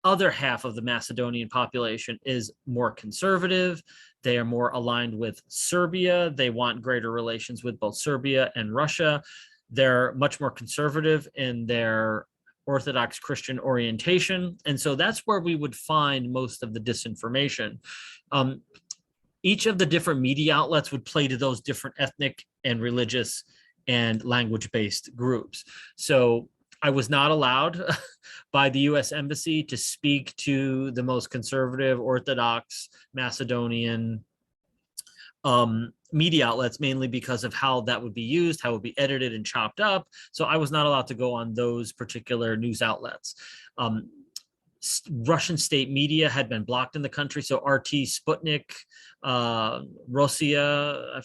other half of the Macedonian population is more conservative. They are more aligned with Serbia. They want greater relations with both Serbia and Russia. They're much more conservative in their Orthodox Christian orientation. And so that's where we would find most of the disinformation. Each of the different media outlets would play to those different ethnic and religious and language-based groups. So I was not allowed by the US Embassy to speak to the most conservative Orthodox Macedonian media outlets, mainly because of how that would be used, how it would be edited and chopped up. So I was not allowed to go on those particular news outlets. Russian state media had been blocked in the country. So RT, Sputnik, Rossiya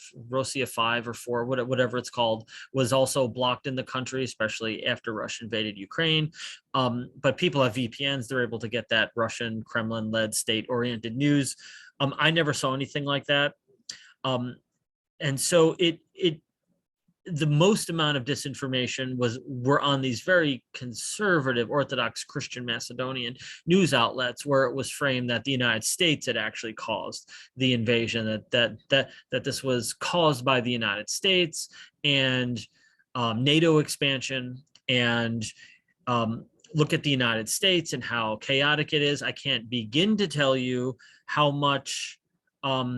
5 or 4, whatever it's called, was also blocked in the country, especially after Russia invaded Ukraine. But people have VPNs. They're able to get that Russian Kremlin-led state-oriented news. I never saw anything like that. And so the most amount of disinformation were on these very conservative Orthodox Christian Macedonian news outlets, where it was framed that the United States had actually caused the invasion, that this was caused by the United States and NATO expansion. And look at the United States and how chaotic it is. I can't begin to tell you how much how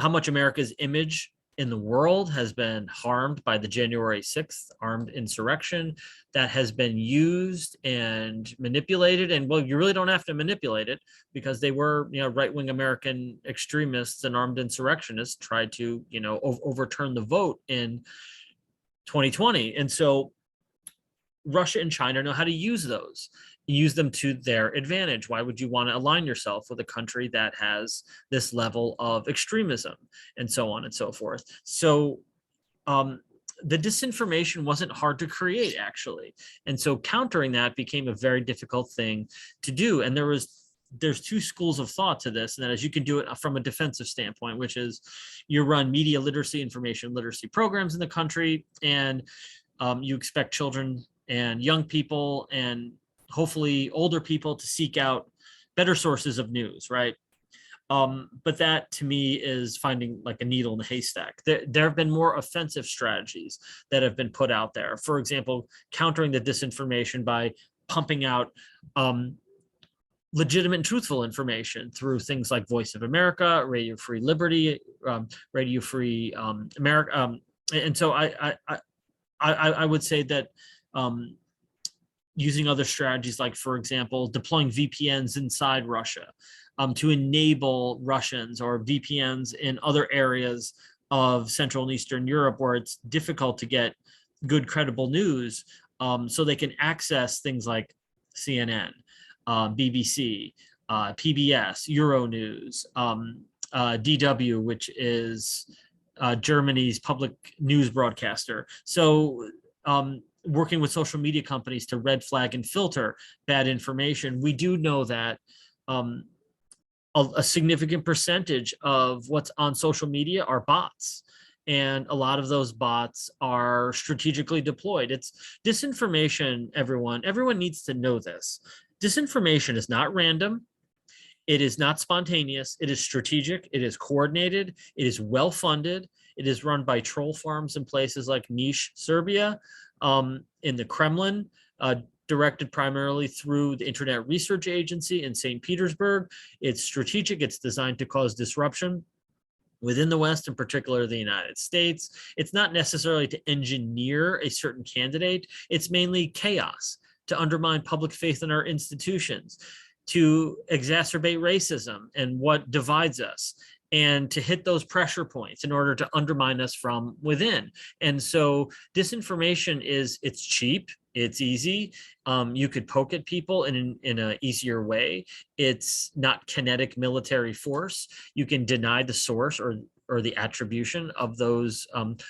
much America's image in the world has been harmed by the January 6th armed insurrection that has been used and manipulated. And well, you really don't have to manipulate it, because they were, right-wing American extremists and armed insurrectionists tried to, overturn the vote in 2020. And so Russia and China know how to use them to their advantage. Why would you want to align yourself with a country that has this level of extremism, and so on and so forth? So the disinformation wasn't hard to create, actually. And so countering that became a very difficult thing to do. And there's two schools of thought to this, and that is you can do it from a defensive standpoint, which is you run media literacy, information literacy programs in the country, and you expect children and young people and hopefully older people to seek out better sources of news, right? But that to me is finding like a needle in a haystack. There have been more offensive strategies that have been put out there. For example, countering the disinformation by pumping out legitimate and truthful information through things like Voice of America, Radio Free Liberty, Radio Free America. And so I would say that using other strategies, like, for example, deploying VPNs inside Russia to enable Russians, or VPNs in other areas of Central and Eastern Europe where it's difficult to get good, credible news, so they can access things like CNN, BBC, PBS, Euronews, DW, which is Germany's public news broadcaster. So working with social media companies to red flag and filter bad information. We do know that a significant percentage of what's on social media are bots. And a lot of those bots are strategically deployed. It's disinformation, everyone needs to know this. Disinformation is not random. It is not spontaneous. It is strategic. It is coordinated. It is well funded. It is run by troll farms in places like Niš, Serbia, in the Kremlin, directed primarily through the Internet Research Agency in St. Petersburg. It's strategic. It's designed to cause disruption within the West, in particular the United States. It's not necessarily to engineer a certain candidate. It's mainly chaos, to undermine public faith in our institutions, to exacerbate racism and what divides us, and to hit those pressure points in order to undermine us from within. And so disinformation it's cheap, it's easy. You could poke at people in an easier way. It's not kinetic military force. You can deny the source or the attribution of those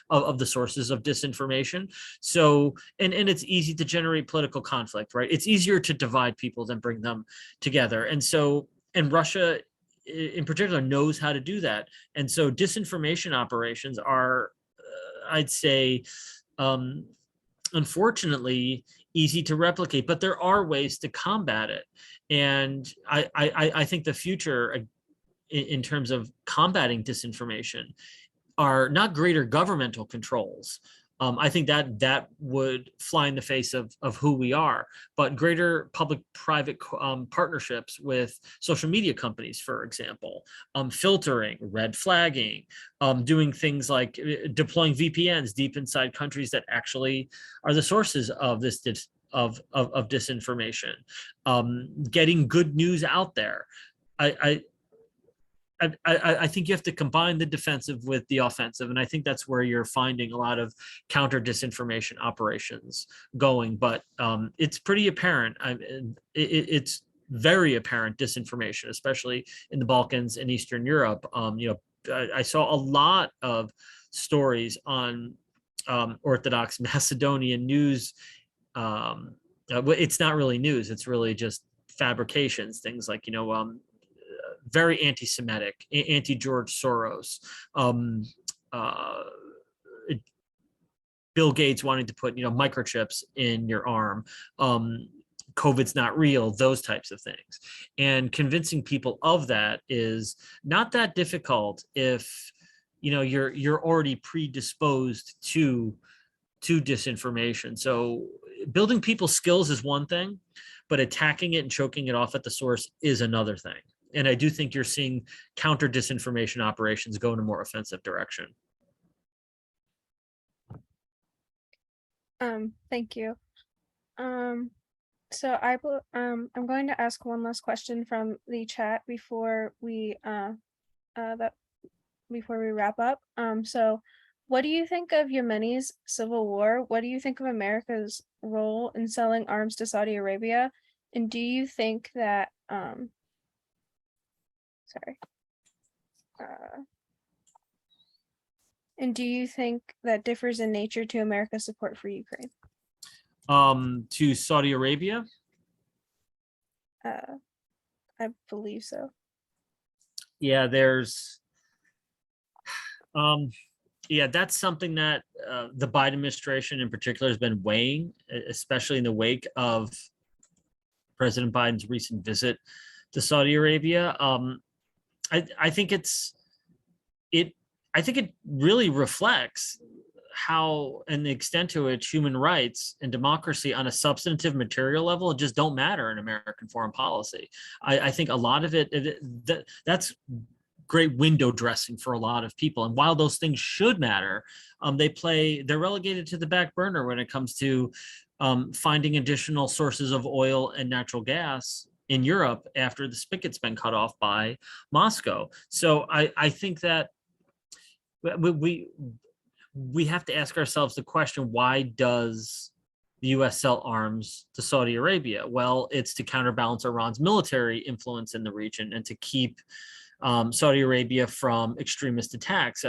of the sources of disinformation. So, and it's easy to generate political conflict, right? It's easier to divide people than bring them together. And so, and Russia in particular knows how to do that. And so disinformation operations are, I'd say, unfortunately, easy to replicate, but there are ways to combat it. And I think the future in terms of combating disinformation are not greater governmental controls. I think that would fly in the face of who we are, but greater public-private partnerships with social media companies, for example, filtering, red flagging, doing things like deploying VPNs deep inside countries that actually are the sources of this of disinformation, getting good news out there. I think you have to combine the defensive with the offensive. And I think that's where you're finding a lot of counter disinformation operations going. But it's pretty apparent. It's very apparent disinformation, especially in the Balkans and Eastern Europe. I saw a lot of stories on Orthodox Macedonian news. It's not really news. It's really just fabrications, things like, very anti-Semitic, anti-George Soros, Bill Gates wanting to put, microchips in your arm, COVID's not real, those types of things. And convincing people of that is not that difficult if, you're already predisposed to disinformation. So building people's skills is one thing, but attacking it and choking it off at the source is another thing. And I do think you're seeing counter disinformation operations go in a more offensive direction. Thank you. So I'm going to ask one last question from the chat before we wrap up. So what do you think of Yemeni's civil war? What do you think of America's role in selling arms to Saudi Arabia? And do you think that and do you think that differs in nature to America's support for Ukraine? To Saudi Arabia? I believe so. Yeah, that's something that the Biden administration in particular has been weighing, especially in the wake of President Biden's recent visit to Saudi Arabia. I think it really reflects how and the extent to which human rights and democracy on a substantive material level just don't matter in American foreign policy. I think a lot of that's great window dressing for a lot of people. And while those things should matter, they're relegated to the back burner when it comes to finding additional sources of oil and natural gas in Europe after the spigot's been cut off by Moscow. So I think that we have to ask ourselves the question, why does the US sell arms to Saudi Arabia? Well, it's to counterbalance Iran's military influence in the region and to keep Saudi Arabia from extremist attacks.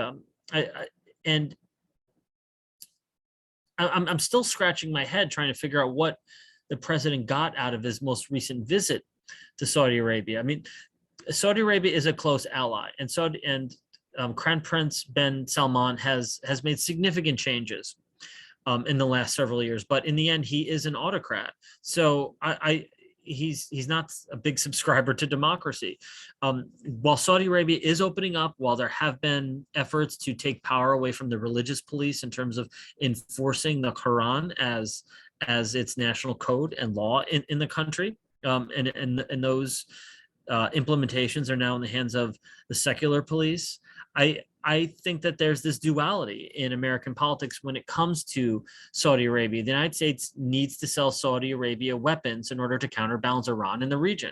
I'm still scratching my head trying to figure out what the president got out of his most recent visit to Saudi Arabia. I mean, Saudi Arabia is a close ally, and Crown Prince bin Salman has made significant changes in the last several years, but in the end, he is an autocrat. So he's not a big subscriber to democracy. While Saudi Arabia is opening up, while there have been efforts to take power away from the religious police in terms of enforcing the Quran as its national code and law in the country, and those implementations are now in the hands of the secular police. I think that there's this duality in American politics when it comes to Saudi Arabia. The United States needs to sell Saudi Arabia weapons in order to counterbalance Iran in the region.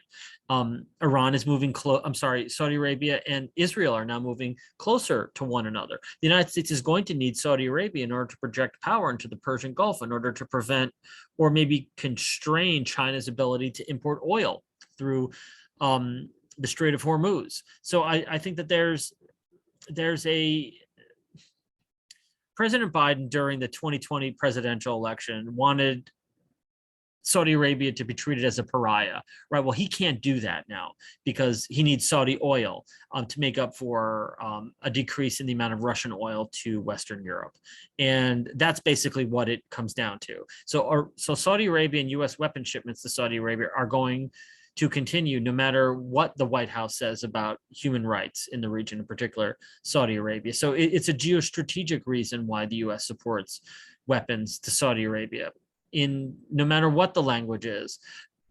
Iran is moving Saudi Arabia and Israel are now moving closer to one another. The United States is going to need Saudi Arabia in order to project power into the Persian Gulf in order to prevent or maybe constrain China's ability to import oil through the Strait of Hormuz. So I think that there's a President Biden during the 2020 presidential election wanted Saudi Arabia to be treated as a pariah, right? Well, he can't do that now because he needs Saudi oil to make up for a decrease in the amount of Russian oil to Western Europe. And that's basically what it comes down to. So Saudi Arabia and US weapon shipments to Saudi Arabia are going to continue no matter what the White House says about human rights in the region, in particular Saudi Arabia. So it's a geostrategic reason why the US supports weapons to Saudi Arabia. No matter what the language is,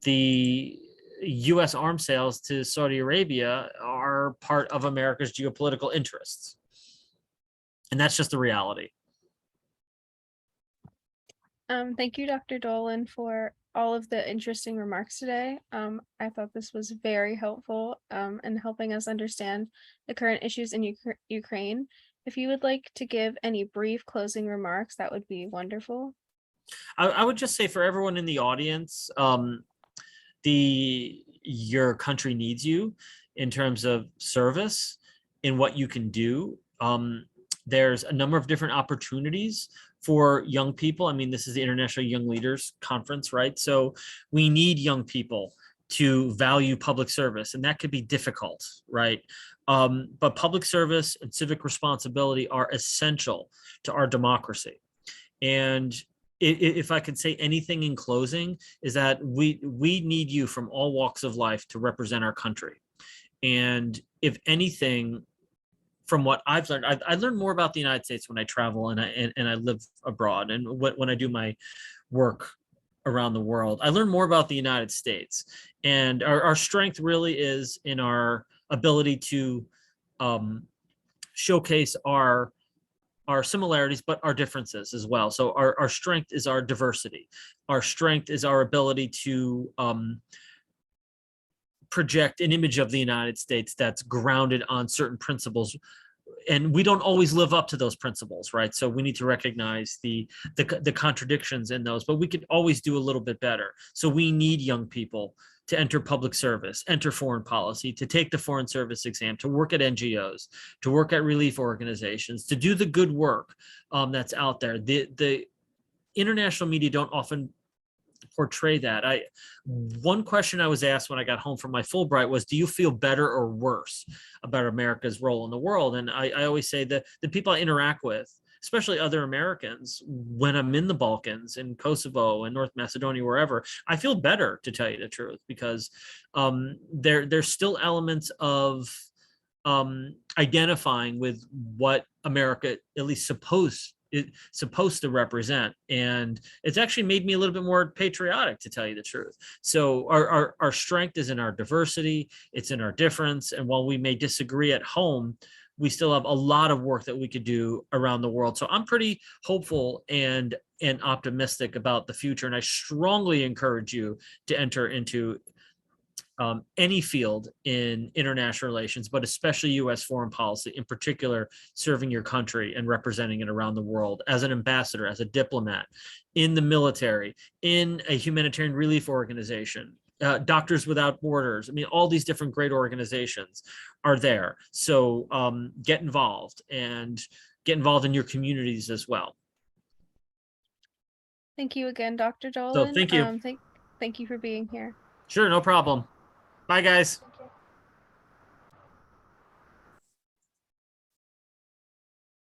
the US arms sales to Saudi Arabia are part of America's geopolitical interests. And that's just the reality. Thank you, Dr. Dolan, for all of the interesting remarks today. I thought this was very helpful in helping us understand the current issues in Ukraine. If you would like to give any brief closing remarks, that would be wonderful. I would just say for everyone in the audience, your country needs you in terms of service in what you can do. There's a number of different opportunities for young people. I mean, this is the International Young Leaders Conference, right? So we need young people to value public service, and that could be difficult, right? But public service and civic responsibility are essential to our democracy. And if I could say anything in closing, is that we need you from all walks of life to represent our country. And if anything, from what I've learned, I learned more about the United States when I travel and I live abroad, and when I do my work around the world. I learn more about the United States, and our strength really is in our ability to showcase our similarities, but our differences as well. So our strength is our diversity. Our strength is our ability to project an image of the United States that's grounded on certain principles. And we don't always live up to those principles, right? So we need to recognize the contradictions in those, but we could always do a little bit better. So we need young people to enter public service, enter foreign policy, to take the foreign service exam, to work at NGOs, to work at relief organizations, to do the good work that's out there. The international media don't often portray that. One question I was asked when I got home from my Fulbright was, do you feel better or worse about America's role in the world? And I always say that the people I interact with, especially other Americans, when I'm in the Balkans, in Kosovo and North Macedonia, wherever, I feel better, to tell you the truth, because there's still elements of identifying with what America at least supposed to represent, and it's actually made me a little bit more patriotic, to tell you the truth. So our strength is in our diversity, it's in our difference, and while we may disagree at home, we still have a lot of work that we could do around the world. So I'm pretty hopeful and optimistic about the future, and I strongly encourage you to enter into any field in international relations, but especially U.S. foreign policy, in particular, serving your country and representing it around the world as an ambassador, as a diplomat, in the military, in a humanitarian relief organization, Doctors Without Borders. I mean, all these different great organizations are there. So get involved, and get involved in your communities as well. Thank you again, Dr. Dolan. So thank you. Thank you for being here. Sure, no problem. Bye, guys.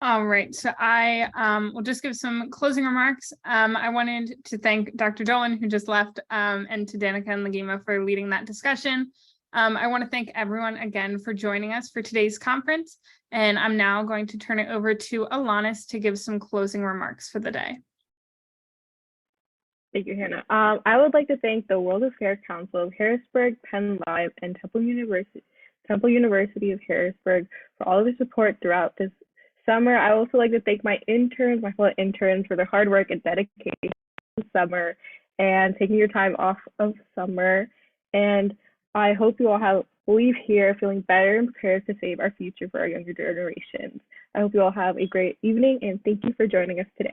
All right, so I will just give some closing remarks. I wanted to thank Dr. Dolan, who just left, and to Danica and Lagima for leading that discussion. I want to thank everyone again for joining us for today's conference, and I'm now going to turn it over to Alanis to give some closing remarks for the day. Thank you, Hannah. I would like to thank the World Affairs Council of Harrisburg, Penn Live, and Temple University of Harrisburg for all of their support throughout this summer. I also like to thank my interns, my fellow interns, for their hard work and dedication this summer and taking your time off of summer. And I hope you all leave here feeling better and prepared to save our future for our younger generations. I hope you all have a great evening, and thank you for joining us today.